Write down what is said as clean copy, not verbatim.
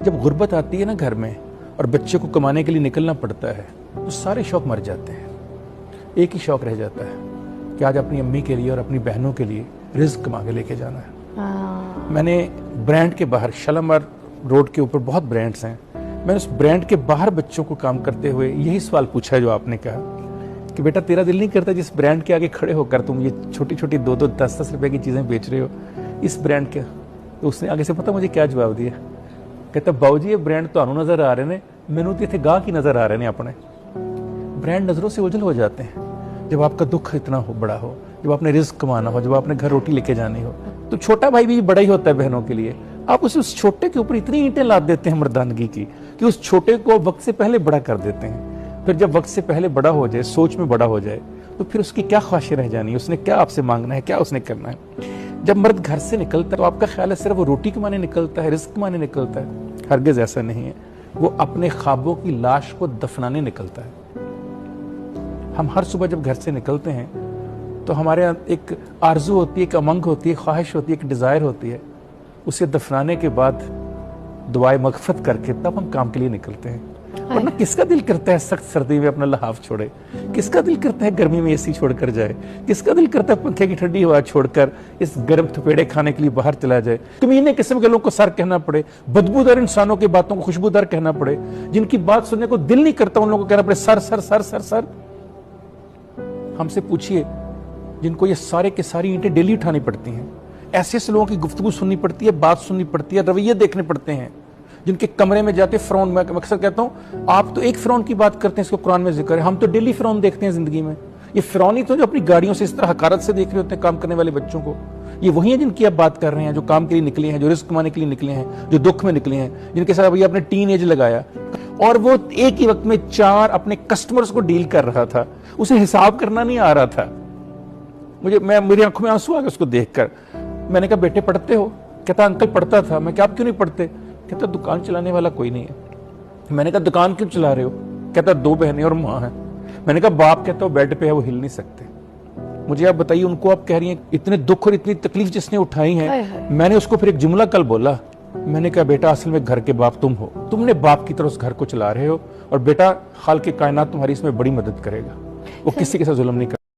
जब गुर्बत आती है ना घर में और बच्चे को कमाने के लिए निकलना पड़ता है तो सारे शौक मर जाते हैं। एक ही शौक रह जाता है कि आज अपनी अम्मी के लिए और अपनी बहनों के लिए रिस्क कमा के लेके जाना है। मैंने ब्रांड के बाहर, शालामार रोड के ऊपर बहुत ब्रांड्स हैं, मैंने उस ब्रांड के बाहर बच्चों को काम करते हुए यही सवाल पूछा है जो आपने कहा कि बेटा तेरा दिल नहीं करता जिस ब्रांड के आगे खड़े होकर तुम ये छोटी छोटी 2-2, 10-10 रुपए की चीजें बेच रहे हो इस ब्रांड के। तो उसने आगे से पता मुझे क्या जवाब दिया, कहता बाबूजी ये ब्रांड ਤੁਹਾਨੂੰ नजर आ रहे ने, मैनू तो इतने गाह की नजर आ रहे ने। अपने ब्रांड नजरों से ओझल हो जाते हैं जब आपका दुख इतना बड़ा हो, जब आपने रिस्क कमाना हो, जब आपने घर रोटी लेके जानी हो। तो छोटा भाई भी बड़ा ही होता है बहनों के लिए। आप उस छोटे के ऊपर इतनी ईंटें लाद देते हैं मर्दानगी की कि उस छोटे को वक्त से पहले बड़ा कर देते हैं। फिर जब वक्त से पहले बड़ा हो जाए, सोच में बड़ा हो जाए, तो फिर उसकी क्या ख्वाहिशें रह जानी है, उसने क्या आपसे मांगना है, क्या उसने करना है। जब मर्द घर से निकलता है तो आपका ख्याल है सिर्फ वो रोटी कमाने निकलता है, रिस्क कमाने निकलता है? हरगिज ऐसा नहीं है। वो अपने ख्वाबों की लाश को दफनाने निकलता है। हम हर सुबह जब घर से निकलते हैं तो हमारे एक आरजू होती है, एक उमंग होती है, ख्वाहिश होती है, एक डिजायर होती है। उसे दफनाने के बाद दुआए मगफरत करके तब हम काम के लिए निकलते हैं। वरना किसका दिल करता है सख्त सर्दी में अपना लहाफ छोड़े? किसका दिल करता है गर्मी में एसी छोड़कर जाए? किसका दिल करता है पंखे की ठंडी हवा छोड़कर इस गर्म थपेड़े खाने के लिए बाहर चला जाए? कमीने किस्म के लोगों को सर कहना पड़े, बदबूदार इंसानों की बातों को खुशबूदार कहना पड़े, जिनकी बात सुनने को दिल नहीं करता उन लोगों को कहना पड़े sir sir sir sir sir. हमसे पूछिए जिनको ये सारे के सारी ईंटें डेली उठानी पड़ती हैं, ऐसे ऐसे लोगों की गुफ्तगू सुननी पड़ती है, बात सुननी पड़ती है, रवैये देखने पड़ते हैं, जिनके कमरे में जाते फिरौन। मैं अक्सर कहता हूं आप तो एक फिरौन की बात करते हैं, इसको कुरान में जिक्र है, हम तो डेली फिरौन देखते हैं जिंदगी में। ये फिरौन ही तो जो अपनी गाड़ियों से इस तरह हकारत से देख रहे होते हैं काम करने वाले बच्चों को, ये वही है जिनकी आप बात कर रहे हैं, जो काम के लिए निकले हैं, जो रिस्क कमाने के लिए निकले हैं, जो दुख में निकले हैं, जिनके साथ भैया आपने टीन एज लगाया और वो एक ही वक्त में 4 अपने कस्टमर्स को डील कर रहा था। उसे हिसाब करना नहीं आ रहा था। मेरी आंखों में आंसू आ गए उसको देखकर। मैंने कहा बेटे पढ़ते हो? कहता अंकल पढ़ता था। मैं क्या आप क्यों नहीं पढ़ते? कहता दुकान चलाने वाला कोई नहीं है। मैंने कहा दुकान क्यों चला रहे हो? कहता 2 बहनें और माँ है। मैंने कहा बाप कहता वो बेड पे है, वो हिल नहीं सकते। मुझे आप बताइए उनको आप कह रही हैं इतने दुख और इतनी तकलीफ जिसने उठाई है। मैंने उसको फिर एक जुमला कल बोला, मैंने कहा बेटा असल में घर के बाप तुम हो, तुमने बाप की तरह उस घर को चला रहे हो और बेटा खाल के कायनात तुम्हारी इसमें बड़ी मदद करेगा, वो किसी के साथ जुल्म नहीं कर